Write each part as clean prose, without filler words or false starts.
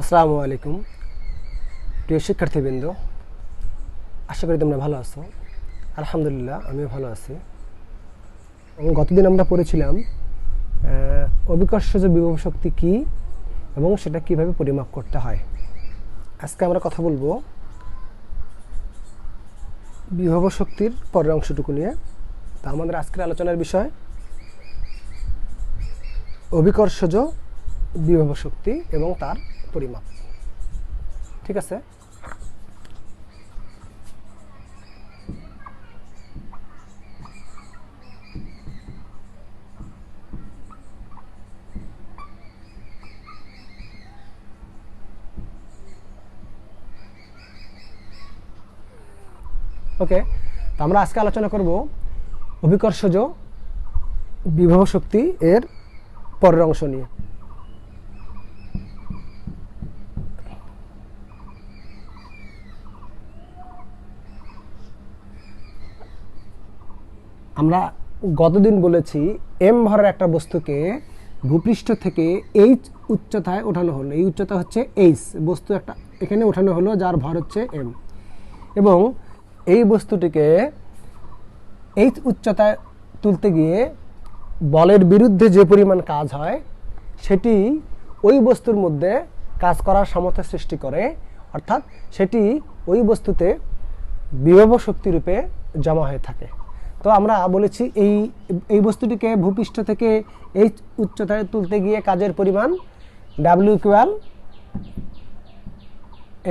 আসসালামু আলাইকুম প্রিয় শিক্ষার্থীবৃন্দ, আশা করি তোমরা ভালো আছো। আলহামদুলিল্লাহ আমিও ভালো আছি। এবং গতদিন আমরা পড়েছিলাম অভিকর্ষজ বিভব শক্তি কী এবং সেটা কিভাবে পরিমাপ করতে হয়। আজকে আমরা কথা বলবো বিভব শক্তির পরের অংশটুকু নিয়ে। তা আমাদের আজকের আলোচনার বিষয় অভিকর্ষজ বিভব শক্তি এবং তার পরিমাপ। ঠিক আছে, ওকে। তো আমরা আজকে আলোচনা করব অভিকর্ষজ বিভব শক্তি এর পরের অংশ নিয়ে। আমরা গতদিন বলেছি এম ভরের একটা বস্তুকে ভূপৃষ্ঠ থেকে এইচ উচ্চতায় ওঠানো হলো। এই উচ্চতা হচ্ছে এইচ, বস্তু একটা এখানে ওঠানো হলো যার ভর হচ্ছে এম, এবং এই বস্তুটিকে এইচ উচ্চতায় তুলতে গিয়ে বলের বিরুদ্ধে যে পরিমাণ কাজ হয় সেটি ওই বস্তুর মধ্যে কাজ করার সামর্থ্য সৃষ্টি করে, অর্থাৎ সেটি ওই বস্তুতে বিভব শক্তি রূপে জমা হয়ে থাকে। তো আমরা বলেছি এই বস্তুটিকে ভূপৃষ্ঠ থেকে এই উচ্চতায় তুলতে গিয়ে কাজের পরিমাণ W equal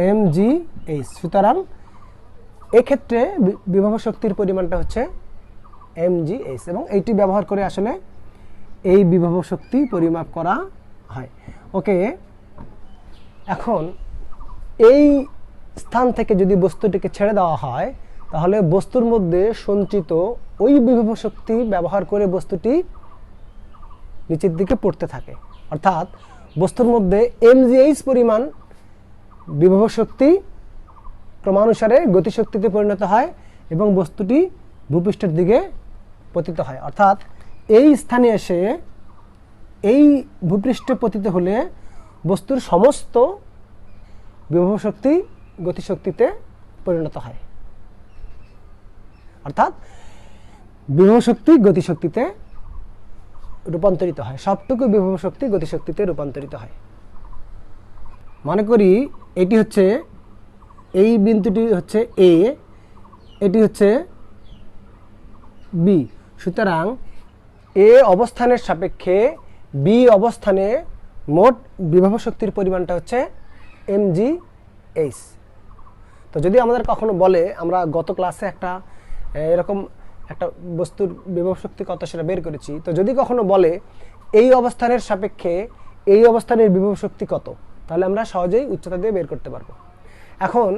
M G H. সুতরাং এক্ষেত্রে বিভব শক্তির পরিমাণটা হচ্ছে এম জি এইচ, এবং এইটি ব্যবহার করে আসলে এই বিভব শক্তি পরিমাপ করা হয়। ওকে, এখন এই স্থান থেকে যদি বস্তুটিকে ছেড়ে দেওয়া হয় তাহলে বস্তুর মধ্যে সঞ্চিত ওই বিভব শক্তি ব্যবহার করে বস্তুটি নিচের দিকে পড়তে থাকে, অর্থাৎ বস্তুর মধ্যে এমজিএইচ পরিমাণ বিভব শক্তি ক্রমানুসারে গতিশক্তিতে পরিণত হয় এবং বস্তুটি ভূপৃষ্ঠের দিকে পতিত হয়। অর্থাৎ এই স্থানে এসে এই ভূপৃষ্ঠে পতিত হলে বস্তুর সমস্ত বিভব শক্তি গতিশক্তিতে পরিণত হয়, অর্থাৎ বিভব শক্তি গতিশক্তিতে রূপান্তরিত হয়। সবটুকু বিভব শক্তি গতিশক্তিতে রূপান্তরিত হয়। মনে করি এটি হচ্ছে, এই বিন্দুটি হচ্ছে এ, এটি হচ্ছে বি। সুতরাং এ অবস্থানের সাপেক্ষে বি অবস্থানে মোট বিভব শক্তির পরিমাণটা হচ্ছে এম জি এইচ। তো যদি আমাদের কখনো বলে, আমরা গত ক্লাসে একটা এরকম একটা বস্তুর বিভব শক্তি কত সেটা বের করেছি, তো যদি কখনো বলে এই অবস্থানের সাপেক্ষে এই অবস্থানের বিভব শক্তি কত, তাহলে আমরা সহজেই উচ্চতা দিয়ে বের করতে পারবো। এখন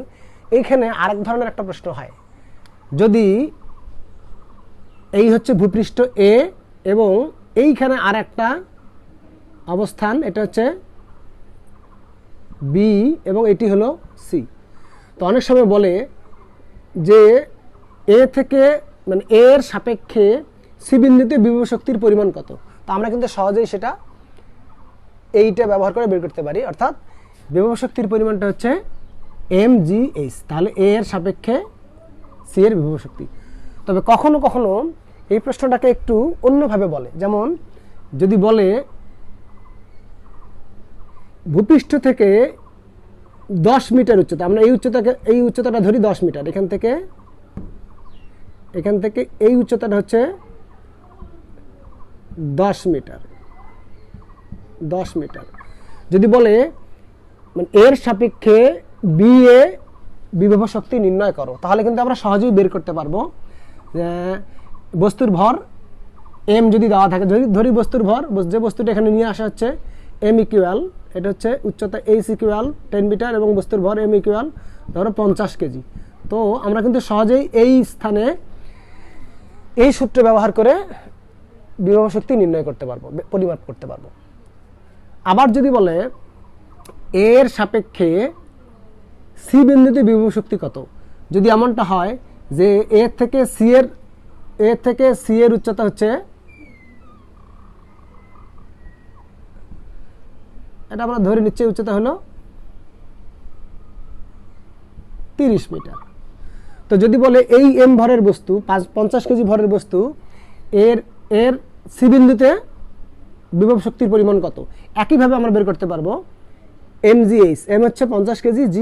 এইখানে আরেক ধরনের একটা প্রশ্ন হয়, যদি এই হচ্ছে ভূপৃষ্ঠ এ এবং এইখানে আর একটা অবস্থান, এটা হচ্ছে বি এবং এটি হলো সি। তো অনেক সময় বলে যে এ থেকে মানে এর সাপেক্ষে সি বিন্দুতে বিভব শক্তির পরিমাণ কত। তো আমরা কিন্তু সহজেই সেটা এইটা ব্যবহার করে বের করতে পারি, অর্থাৎ বিভব শক্তির পরিমাণটা হচ্ছে এম জি এইচ। তাহলে এ এর সাপেক্ষে সি এর বিভব শক্তি। তবে কখনো কখনো এই প্রশ্নটাকে একটু অন্যভাবে বলে, যেমন যদি বলে ভূপৃষ্ঠ থেকে 10 মিটার উচ্চতা, আমরা এই উচ্চতাটা ধরি 10 মিটার, এখান থেকে এই উচ্চতাটা হচ্ছে 10 মিটার। যদি বলে মানে এর সাপেক্ষে বি এ বিভব শক্তি নির্ণয় করো, তাহলে কিন্তু আমরা সহজেই বের করতে পারবো। বস্তুর ভর এম যদি দেওয়া থাকে, যদি ধরি বস্তুর ভর, যে বস্তুটা এখানে নিয়ে আসা হচ্ছে এম ইকুয়াল, এটা হচ্ছে উচ্চতা এইচ ইকুয়াল 10 মিটার এবং বস্তুর ভর এম ইকুয়াল ধরো 50 কেজি। তো আমরা কিন্তু সহজেই এই স্থানে এই সূত্র ব্যবহার করে বিভব শক্তি নির্ণয় করতে পারবো, পরিমাপ করতে পারবো। আবার যদি বলে এর সাপেক্ষে সি বিন্দুতে বিভব শক্তি কত, যদি এমনটা হয় যে এ থেকে সি এর উচ্চতা হচ্ছে এটা আমরা ধরে নিচ্ছি উচ্চতা হলো 30 মিটার। তো যদি বলে এই m ভরের বস্তু 50 কেজি ভরের বস্তু এর এর সি বিন্দুতে বিভব শক্তির পরিমাণ কত, একইভাবে আমরা বের করতে পারবো mgh। m হচ্ছে 50 কেজি, g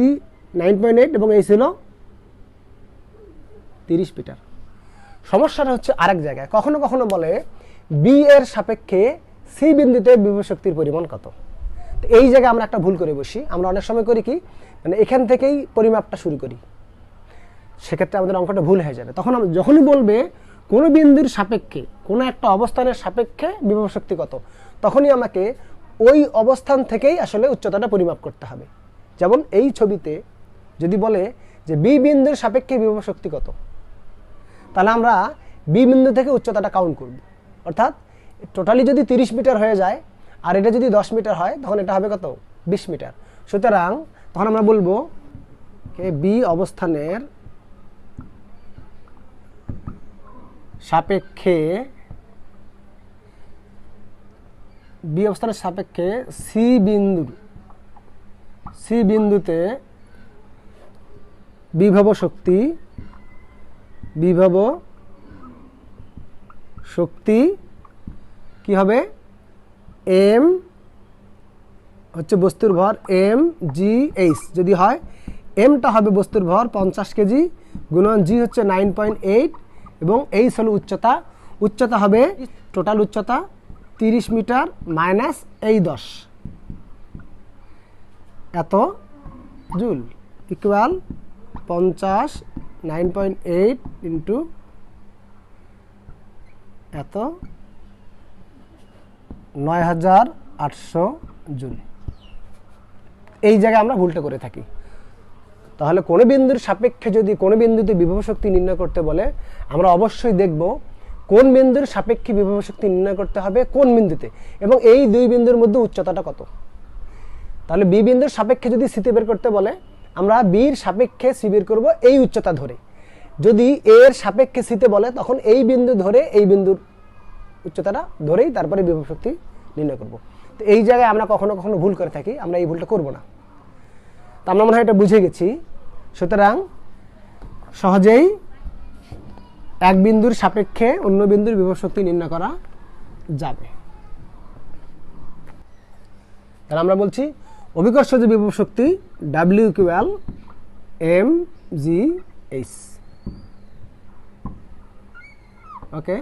9.8 এবং h হলো 30 মিটার। সমস্যাটা হচ্ছে আরেক জায়গায়, কখনো কখনো বলে বি এর সাপেক্ষে সি বিন্দুতে বিভব শক্তির পরিমাণ কত। তো এই জায়গায় আমরা একটা ভুল করে বসি। আমরা অনেক সময় করি কি, মানে এখান থেকেই পরিমাপটা শুরু করি, সেক্ষেত্রে আমাদের অঙ্কটা ভুল হয়ে যাবে। তখন যখনই বলবে কোনো বিন্দুর সাপেক্ষে, কোনো একটা অবস্থানের সাপেক্ষে বিভব শক্তি কত, তখনই আমাকে ওই অবস্থান থেকেই আসলে উচ্চতাটা পরিমাপ করতে হবে। যেমন এই ছবিতে যদি বলে যে বি বিন্দুর সাপেক্ষে বিভব শক্তি কত, তাহলে আমরা বি বিন্দু থেকে উচ্চতাটা কাউন্ট করব। অর্থাৎ টোটালি যদি 30 মিটার হয়ে যায় আর এটা যদি 10 মিটার হয়, তখন এটা হবে কত, 20 মিটার। সুতরাং তখন আমরা বলবো বি অবস্থানের সাপেক্ষে সি বিন্দুতে বিভব শক্তি কি হবে, m হচ্ছে বস্তুর ভর mgh যদি হয়, mটা হবে বস্তুর ভর 50 কেজি গুণন g হচ্ছে 9.8 এবং h হলো উচ্চতা হবে টোটাল উচ্চতা 30 মিটার মাইনাস এই 10 এত জুল ইকুয়াল 50 9.8 ইন্টু এত 9800 জুল। এই জায়গায় আমরা ভুলটা করে থাকি। তাহলে কোন বিন্দুর সাপেক্ষে যদি কোনো বিন্দুতে বিভব শক্তি নির্ণয় করতে বলে, আমরা অবশ্যই দেখব কোন বিন্দুর সাপেক্ষে বিভব শক্তি নির্ণয় করতে হবে কোন বিন্দুতে, এবং এই দুই বিন্দুর মধ্যে উচ্চতাটা কত। তাহলে বি বিন্দুর সাপেক্ষে যদি সিতে বের করতে বলে, আমরা বির সাপেক্ষে সি বের করব এই উচ্চতা ধরে। যদি এর সাপেক্ষে সিতে বলে, তখন এই বিন্দু ধরে এই বিন্দুর উচ্চতাটা ধরেই তারপরে বিভব শক্তি নির্ণয় করব। তো এই জায়গায় আমরা কখনো কখনো ভুল করে থাকি, আমরা এই ভুলটা করব না। তো আমরা মনে হয় এটা বুঝে গেছি। সুতরাং সহজেই এক বিন্দুর সাপেক্ষে অন্য বিন্দুর বিভব শক্তি নির্ণয় করা যাবে। তাহলে আমরা বলছি অভিকর্ষজ বিভব শক্তি W ইকুয়াল mgh। ওকে,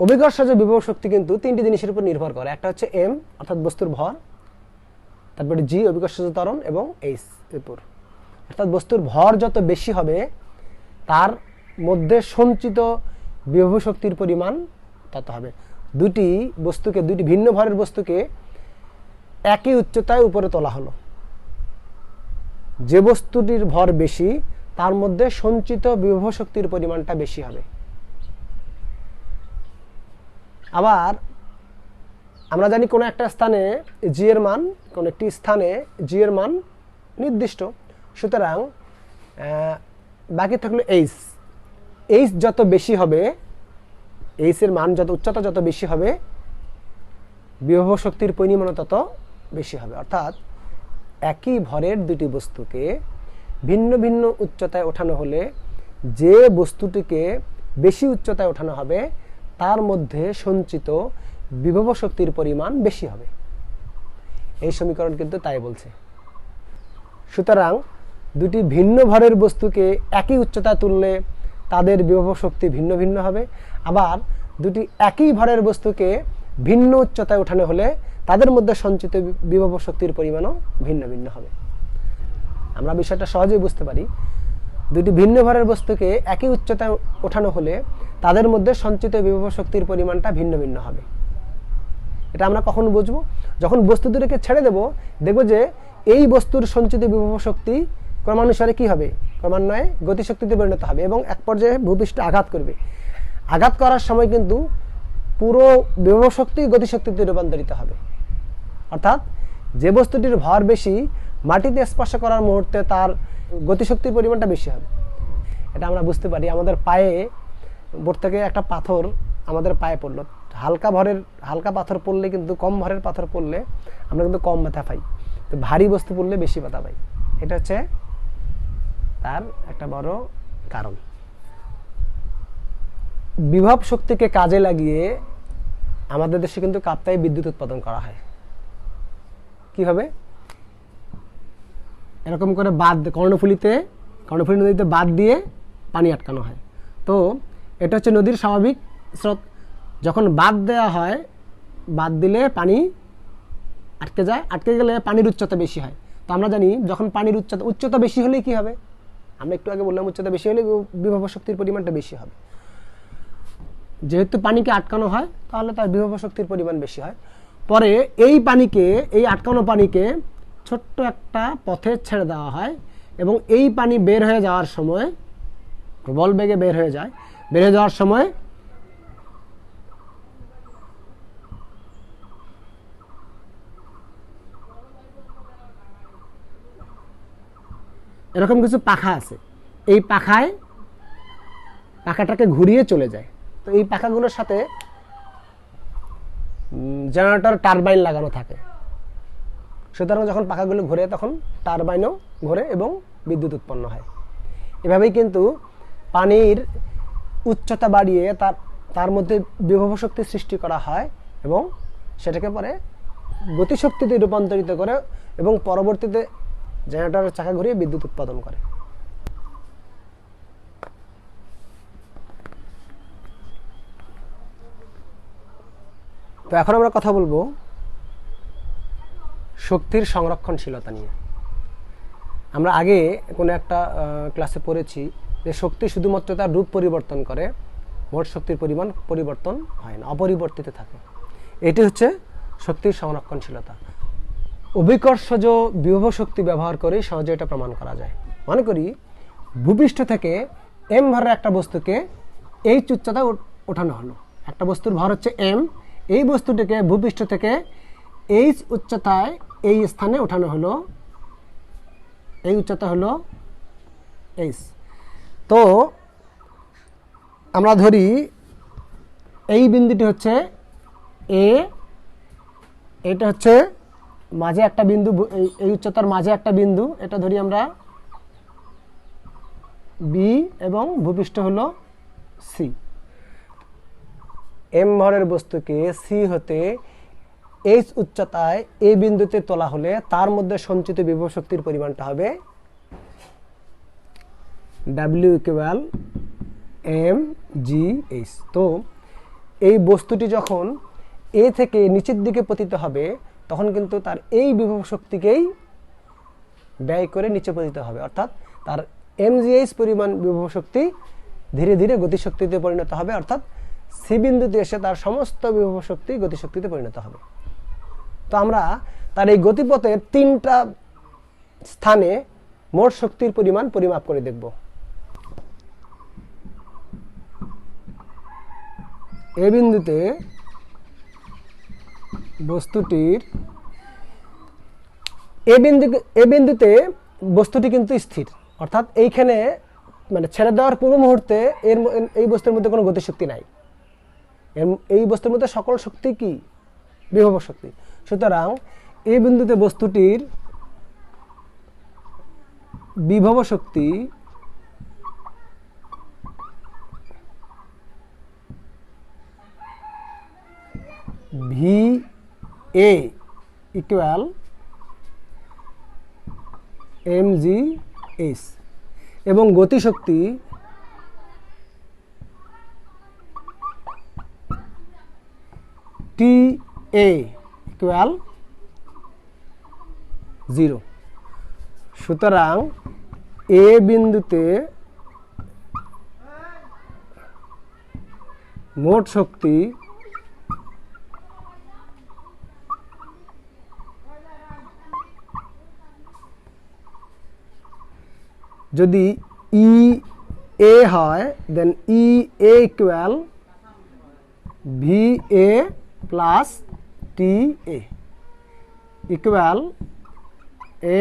অভিকর্ষজ বিভব শক্তি কিন্তু তিনটি জিনিসের উপর নির্ভর করে। একটা হচ্ছে m অর্থাৎ বস্তুর ভর, তারপরে g অভিকর্ষজ ত্বরণ এবং h উপর। অর্থাৎ বস্তুর ভর যত বেশি হবে তার মধ্যে সঞ্চিত বিভব শক্তির পরিমাণ তত হবে। দুটি ভিন্ন ভরের বস্তুকে একই উচ্চতায় উপরে তোলা হলো, যে বস্তুটির ভর বেশি তার মধ্যে সঞ্চিত বিভব শক্তির পরিমাণটা বেশি হবে। আবার আমরা জানি কোনো একটা স্থানে জি এর মান, কোনো একটি স্থানে জি এর মান নির্দিষ্ট। সুতরাং বাকি থাকলো এইচ যত বেশি হবে, এইচ এর মান উচ্চতা যত বেশি হবে, বিভব শক্তির পরিমাণও তত বেশি হবে। অর্থাৎ একই ভরের দুটি বস্তুকে ভিন্ন ভিন্ন উচ্চতায় ওঠানো হলে যে বস্তুটিকে বেশি উচ্চতায় ওঠানো হবে তার মধ্যে সঞ্চিত বিভব শক্তির পরিমাণ বেশি হবে। এই সমীকরণ কিন্তু তাই বলছে। সুতরাং দুটি ভিন্ন ভরের বস্তুকে একই উচ্চতায় তুললে তাদের বিভব শক্তি ভিন্ন ভিন্ন হবে। আবার দুটি একই ভরের বস্তুকে ভিন্ন উচ্চতায় ওঠানো হলে তাদের মধ্যে সঞ্চিত বিভব শক্তির পরিমাণও ভিন্ন ভিন্ন হবে। আমরা বিষয়টা সহজেই বুঝতে পারি। দুটি ভিন্ন ভরের বস্তুকে একই উচ্চতায় ওঠানো হলে তাদের মধ্যে সঞ্চিত বিভব শক্তির পরিমাণটা ভিন্ন ভিন্ন হবে। এটা আমরা কখন বুঝবো? যখন বস্তু দুটোকে ছেড়ে দেব, দেখবো যে এই বস্তুর সঞ্চিত বিভব শক্তি ক্রমানুসারে কি হবে, ক্রমান্বয়ে গতিশক্তিতে পরিণত হবে এবং এক পর্যায়ে ভূপৃষ্ঠে আঘাত করবে। আঘাত করার সময় কিন্তু পুরো বিভব শক্তি গতিশক্তিতে রূপান্তরিত হবে। অর্থাৎ যে বস্তুটির ভর বেশি, মাটিতে স্পর্শ করার মুহূর্তে তার গতিশক্তির পরিমাণটা বেশি হবে। এটা আমরা বুঝতে পারি। আমাদের পায়ে বোর্ড থেকে একটা পাথর আমাদের পায়ে পড়লো, হালকা পাথর পড়লে কিন্তু, কম ভরের পাথর পড়লে আমরা কিন্তু কম ব্যথা পাই, তো ভারী বস্তু পড়লে বেশি ব্যথা পাই। এটা হচ্ছে তার একটা বড় কারণ। বিভব শক্তিকে কাজে লাগিয়ে আমাদের দেশে কিন্তু কাপ্তাই বিদ্যুৎ উৎপাদন করা হয়। কিভাবে? এরকম করে বাঁধ, কর্ণফুলী নদীতে বাঁধ দিয়ে পানি আটকানো হয়। তো এটা হচ্ছে নদীর স্বাভাবিক স্রোত। যখন বাঁধ দেওয়া হয়, বাঁধ দিলে পানি আটকে যায়, আটকে গেলে পানির উচ্চতা বেশি হয়। তো আমরা জানি যখন পানির উচ্চতা বেশি হলে কি হবে? আমরা একটু আগে বললাম উচ্চতা বেশি হলে বিভব শক্তির পরিমাণটা বেশি হবে। যেহেতু পানিকে আটকানো হয় তাহলে তার বিভব শক্তির পরিমাণ বেশি হয়। পরে এই আটকানো পানিকে ছোট্ট একটা পথে ছেড়ে দেওয়া হয় এবং এই পানি বের হয়ে যাওয়ার সময় প্রবল বেগে বের হয়ে যাওয়ার সময় এরকম কিছু পাখা আছে, এই পাখাটাকে ঘুরিয়ে চলে যায়। তো এই পাখাগুলোর সাথে জেনারেটর টারবাইন লাগানো থাকে। সুতরাং যখন পাখাগুলো ঘুরে তখন টারবাইনও ঘুরে এবং বিদ্যুৎ উৎপন্ন হয়। এভাবেই কিন্তু পানির উচ্চতা বাড়িয়ে তার মধ্যে বিভব শক্তি সৃষ্টি করা হয় এবং সেটাকে পরে গতিশক্তিতে রূপান্তরিত করে এবং পরবর্তীতে জেনারেটরের চাকা ঘুরিয়ে বিদ্যুৎ উৎপাদন করে। তো এখন আমরা কথা বলবো শক্তির সংরক্ষণশীলতা নিয়ে। আমরা আগে কোনো একটা ক্লাসে পড়েছি যে শক্তি শুধুমাত্র তার রূপ পরিবর্তন করে, মোট শক্তির পরিমাণ পরিবর্তন হয় না, অপরিবর্তিত থাকে। এটি হচ্ছে শক্তির সংরক্ষণশীলতা। অভিকর্ষজ বিভব শক্তি ব্যবহার করে সহজে এটা প্রমাণ করা যায়। মনে করি ভূপৃষ্ঠ থেকে m ভরের একটা বস্তুকে h উচ্চতায় ওঠানো হলো। একটা বস্তুর ভর হচ্ছে m, এই বস্তুটিকে ভূপৃষ্ঠ থেকে h উচ্চতায় এই স্থানে ওঠানো হলো, এই উচ্চতা হলো h। তো আমরা ধরি এই বিন্দুটি হচ্ছে a, এটা হচ্ছে মাঝে একটা বিন্দু, এই উচ্চতার মাঝে একটা বিন্দু, এটা ধরি আমরা b এবং ভূপৃষ্ঠ হলো c। m ভরের বস্তুকে c হতে h উচ্চতায় এই বিন্দুতে তোলা হলে তার মধ্যে সঞ্চিত বিভব শক্তির পরিমাণটা হবে W = mgh। তো এই বস্তুটি যখন a থেকে নিচের দিকে পতিত হবে তখন কিন্তু তার এই বিভব শক্তিকেই ব্যয় করে নিচে পতিত হবে, অর্থাৎ তার mgh পরিমাণ বিভব শক্তি ধীরে ধীরে গতিশক্তিতে পরিণত হবে, অর্থাৎ সি বিন্দুতে এসে তার সমস্ত বিভব শক্তি গতিশক্তিতে পরিণত হবে। তো আমরা তার এই গতিপথের 3টা স্থানে মোট শক্তির পরিমাণ পরিমাপ করে দেখব। এই বিন্দুতে বস্তুটি কিন্তু স্থির, অর্থাৎ এইখানে মানে ছেড়ে দেওয়ার পূর্ব মুহূর্তে এই বস্তুর মধ্যে কোনো গতিশক্তি নাই। এই বস্তুর মধ্যে সকল শক্তি কি? বিভব শক্তি। সুতরাং এই বিন্দুতে বস্তুটির বিভব শক্তি VA = mgh এবং গতিশক্তি TA = 0। সুতরাং এ বিন্দুতে মোট শক্তি যদি EA হয় দেন EA = VA + TA =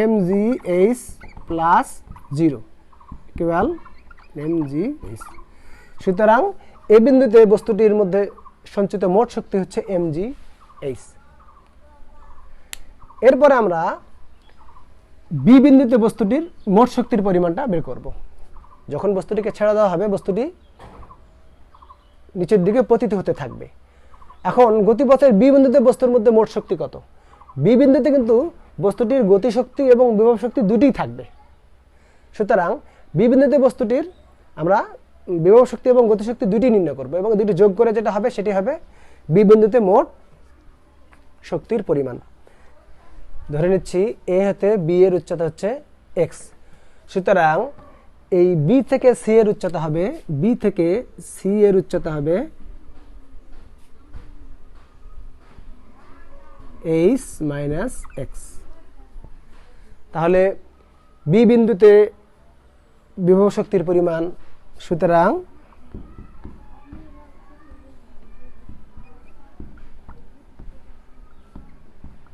mgh + 0 = mgh। সুতরাং এই বিন্দুতে বস্তুটির মধ্যে সঞ্চিত মোট শক্তি হচ্ছে mgh। এরপরে আমরা বি বিন্দুতে বস্তুটির মোট শক্তির পরিমাণটা বের করব। যখন বস্তুটিকে ছেড়ে দেওয়া হবে বস্তুটি নিচের দিকে পতিত হতে থাকবে। এখন গতিপথের বি বিন্দুতে বস্তুর মধ্যে মোট শক্তি কত? বি বিন্দুতে কিন্তু বস্তুটির গতিশক্তি এবং বিভব শক্তি দুটিই থাকবে। সুতরাং বি বিন্দুতে বস্তুটির আমরা বিভব শক্তি এবং গতিশক্তি দুটি নির্ণয় করব এবং দুটি যোগ করে যেটা হবে সেটি হবে বি বিন্দুতে মোট শক্তির পরিমাণ। ধরে নিচ্ছি এ হতে বি এর উচ্চতা হচ্ছে এক্স। সুতরাং এই বি থেকে সি এর উচ্চতা হবে, বি থেকে সি এর উচ্চতা হবে এইচ মাইনাস এক্স। তাহলে বি বিন্দুতে বিভব শক্তির পরিমাণ, সুতরাং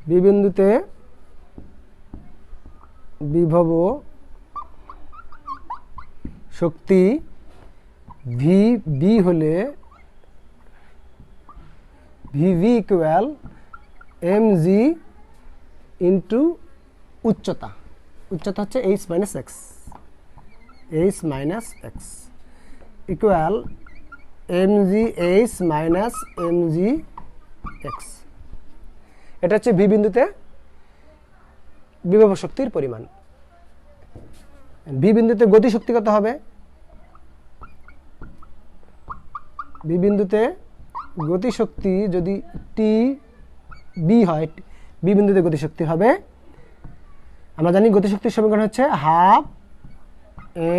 বি বিন্দুতে বিভব শক্তি ভি বি হলে V V equal M G into উচ্চতা। উচ্চতা হচ্ছে H minus X, H minus X equal M G H minus M G X. এটা হচ্ছে ভি বিন্দুতে বিভব শক্তির পরিমাণ। ভি বিন্দুতে গতিশক্তি কত হবে? ভি বিন্দুতে গতিশক্তি যদি টি বি হয়, বি বিন্দুতে গতিশক্তি হবে, আমরা জানি গতিশক্তির সমীকরণ হচ্ছে হাফ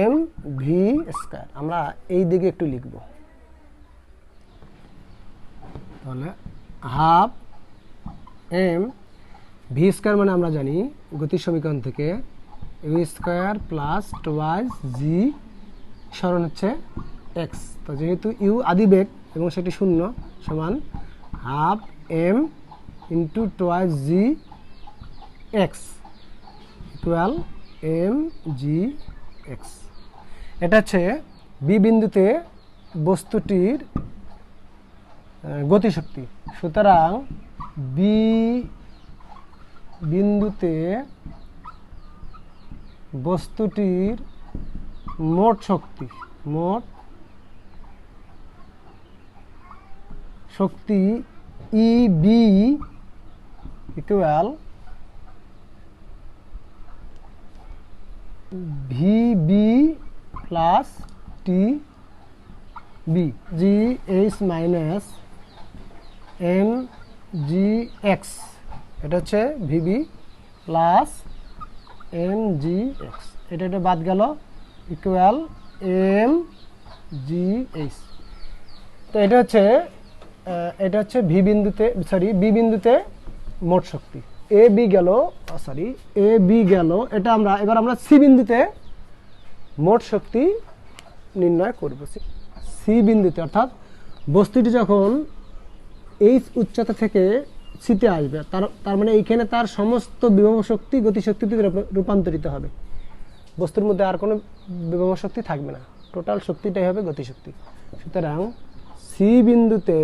এম ভি স্কয়ার। আমরা এই দিকে একটু লিখব, তাহলে হাফ এম ভি স্কয়ার মানে আমরা জানি গতির সমীকরণ থেকে you square plus twice G সরণ হচ্ছে এক্স। তো যেহেতু ইউ আদিবেগ এবং সেটি শূন্য সমান half M into twice G X equal M G X. এটা হচ্ছে বি বিন্দুতে বস্তুটির গতিশক্তি। সুতরাং বি বিন্দুতে বস্তুটির মোট শক্তি, মোট শক্তি E B equal V B plus T B G H minus M G X. এটা হচ্ছে VB plus M G X. এটা বাদ গেল ইকুয়াল এম জি এইচ। তো এটা হচ্ছে ভি বিন্দুতে বি বিন্দুতে মোট শক্তি। এ বি গেল, এ বি গেল। এটা এবার আমরা সি বিন্দুতে মোট শক্তি নির্ণয় করব। সি বিন্দুতে অর্থাৎ বস্তুটি যখন এইচ উচ্চতা থেকে সিতে আসবে, তার মানে এইখানে তার সমস্ত বিভব শক্তি গতিশক্তিতে রূপান্তরিত হবে। বস্তুর মধ্যে আর কোনো বিভব শক্তি থাকবে না, টোটাল শক্তিটাই হবে গতিশক্তি। সুতরাং সি বিন্দুতে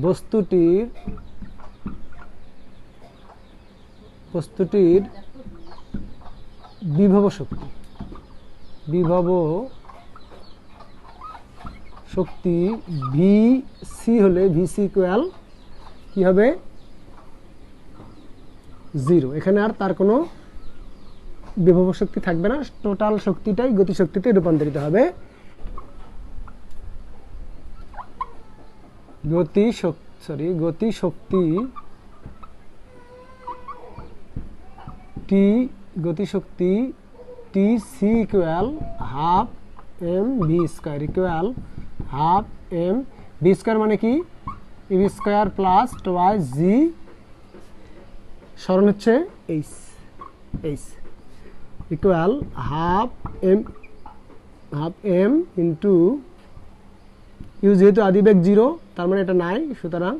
বস্তুটির বিভব শক্তি ভি সি হলে ভি সি ইকুয়াল কি হবে? 0। এখানে আর তার কোনো বিভব শক্তি থাকবে না, টোটাল শক্তিটাই গতিশক্তিতে রূপান্তরিত হবে। গতিশক্তি টি C equal half M V square equal half M V square মানে কি? U square plus twice G সরণ হচ্ছে H equal half M into U যেহেতু আদিবেগ 0 তার মানে এটা নাই, সুতরাং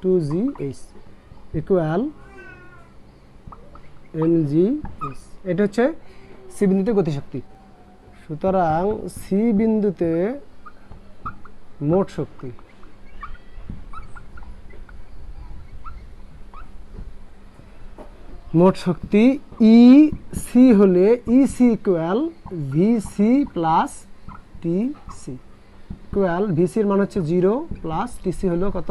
2gh ইকুয়াল mgh। এটা হচ্ছে সি বিন্দুতে গতিশক্তি। সুতরাং সি বিন্দুতে মোট শক্তি মোট শক্তি ই সি হলে E C equal V C plus T C equal V সির মান হচ্ছে 0 প্লাস টি সি হলো কত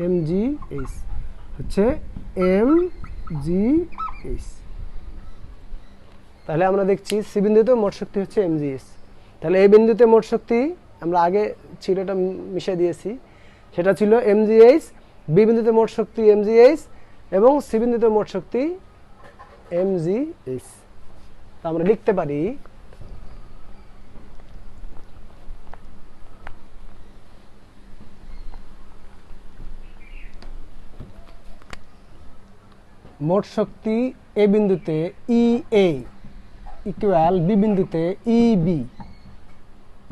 এম জি এইচ হচ্ছে এম জি এইচ। তাহলে আমরা দেখছি সি বিন্দুতে মোট শক্তি হচ্ছে এম জি এইচ। তাহলে এই বিন্দুতে মোট শক্তি আমরা আগে ছিল এটা মিশিয়ে দিয়েছি, সেটা ছিল এম জি এইচ। বি বিন্দুতে মোট শক্তি এম জি এইচ এবং সি বিন্দুতে মোট শক্তি এম জি এইচ। তা আমরা লিখতে পারি মোট শক্তি এ বিন্দুতে ই এ ইকুয়াল বি বিন্দুতে ই বি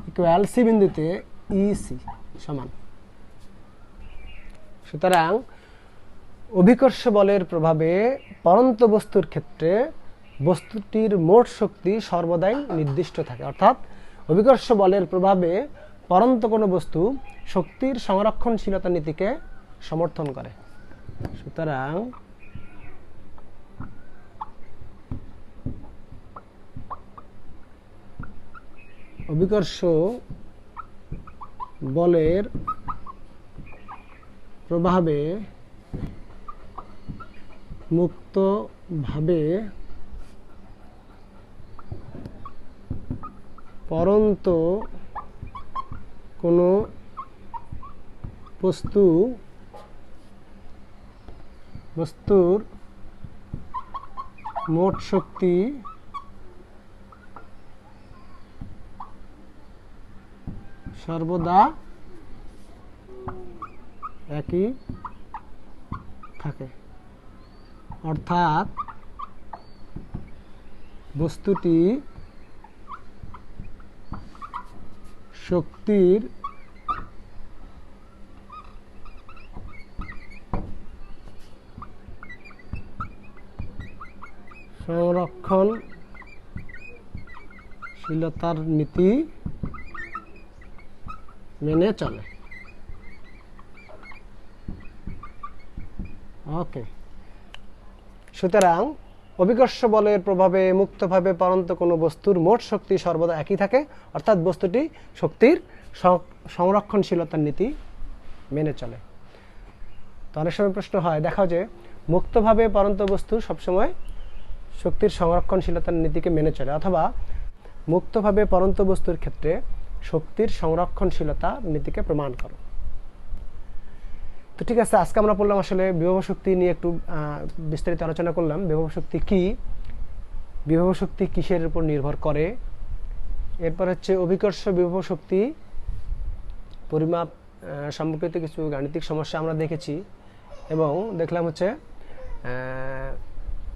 ইকুয়াল সি বিন্দুতে ই সি সমান। সুতরাং অভিকর্ষ বলের প্রভাবে পরন্ত বস্তুর ক্ষেত্রে বস্তুটির মোট শক্তি সর্বদাই নির্দিষ্ট থাকে, অর্থাৎ অভিকর্ষ বলের প্রভাবে পরন্ত কোনো বস্তু শক্তির সংরক্ষণশীলতা নীতিকে সমর্থন করে। সুতরাং অভিকর্ষ বলের প্রভাবে মুক্তভাবে পরন্ত কোনো বস্তুর মোট শক্তি সর্বদা একই থাকে, অর্থাৎ বস্তুটি শক্তির সংরক্ষণশীলতার নীতি মেনে চলে। ওকে, সুতরাং অভিকর্ষ বলের প্রভাবে মুক্তভাবে পরন্ত কোনো বস্তুর মোট শক্তি সর্বদা একই থাকে, অর্থাৎ বস্তুটি শক্তির সংরক্ষণশীলতার নীতি মেনে চলে। তো অনেক সময় প্রশ্ন হয়, দেখাও যে মুক্তভাবে পরন্ত বস্তু সবসময় শক্তির সংরক্ষণশীলতার নীতিকে মেনে চলে, অথবা মুক্তভাবে পরন্ত বস্তুর ক্ষেত্রে শক্তির সংরক্ষণশীলতা নীতিকে প্রমাণ করো। তো ঠিক আছে, আজকে আমরা পড়লাম আসলে বিভব শক্তি নিয়ে একটু বিস্তারিত আলোচনা করলাম। বিভব শক্তি কি, বিভব শক্তি কিসের উপর নির্ভর করে, এরপর হচ্ছে অভিকর্ষ বিভব শক্তি পরিমাপ সম্পর্কিত কিছু গাণিতিক সমস্যা আমরা দেখেছি, এবং দেখলাম হচ্ছে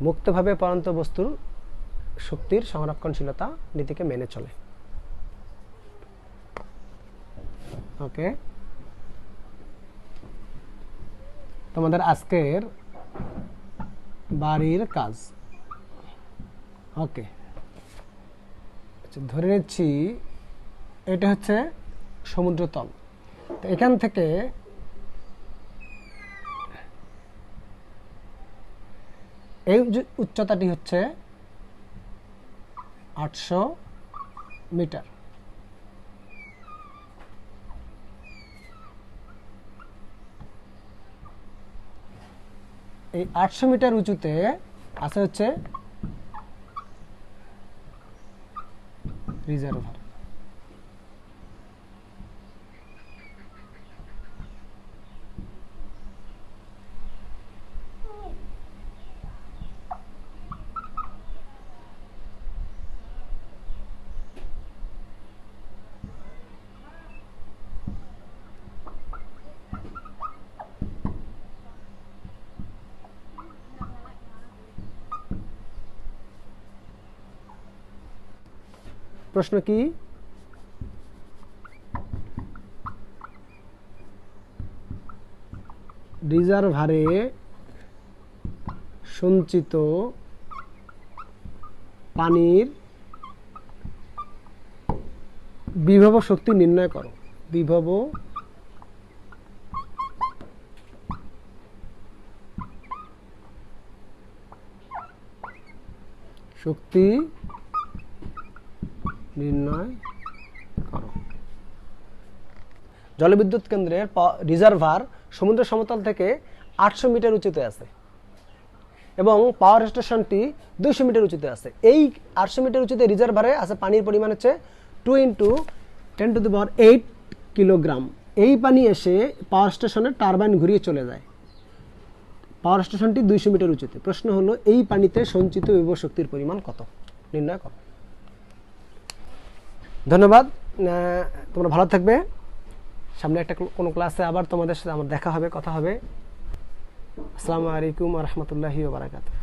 মুক্তভাবে পরন্ত বস্তুর শক্তির সংরক্ষণশীলতা নীতিকে মেনে চলে। ওকে, তোমাদের আজকের বাড়ির কাজ। ওকে, ধরে নিচ্ছি এটা হচ্ছে সমুদ্রতল। তো এখান থেকে এই উচ্চতাটি হচ্ছে 800 মিটার। এই 800 মিটার উঁচুতে আছে হচ্ছে রিজার্ভার। প্রশ্ন কি, রিজার্ভারে সঞ্চিত পানির বিভব শক্তি নির্ণয় করো। বিভব শক্তি নির্ণয় করো। জলবিদ্যুৎ কেন্দ্রের রিজার্ভার সমুদ্র সমতল থেকে 800 মিটার উঁচুতে আছে এবং পাওয়ার স্টেশনটি 200 মিটার উঁচুতে আছে। এই 800 মিটার উঁচুতে রিজার্ভারে আছে পানির পরিমাণ হচ্ছে 2 × 10⁸ কিলোগ্রাম। এই পানি এসে পাওয়ার স্টেশনে টারবাইন ঘুরিয়ে চলে যায়। পাওয়ার স্টেশনটি 200 মিটার উঁচুতে। প্রশ্ন হলো এই পানিতে সঞ্চিত বিভব শক্তির পরিমাণ কত, নির্ণয় করো। ধন্যবাদ, তোমরা ভালো থাকবে। সামনে একটা কোনো ক্লাসে আবার তোমাদের সাথে আমার দেখা হবে, কথা হবে। আসসালামু আলাইকুম ওয়া রাহমাতুল্লাহি ওয়া বারাকাতুহু।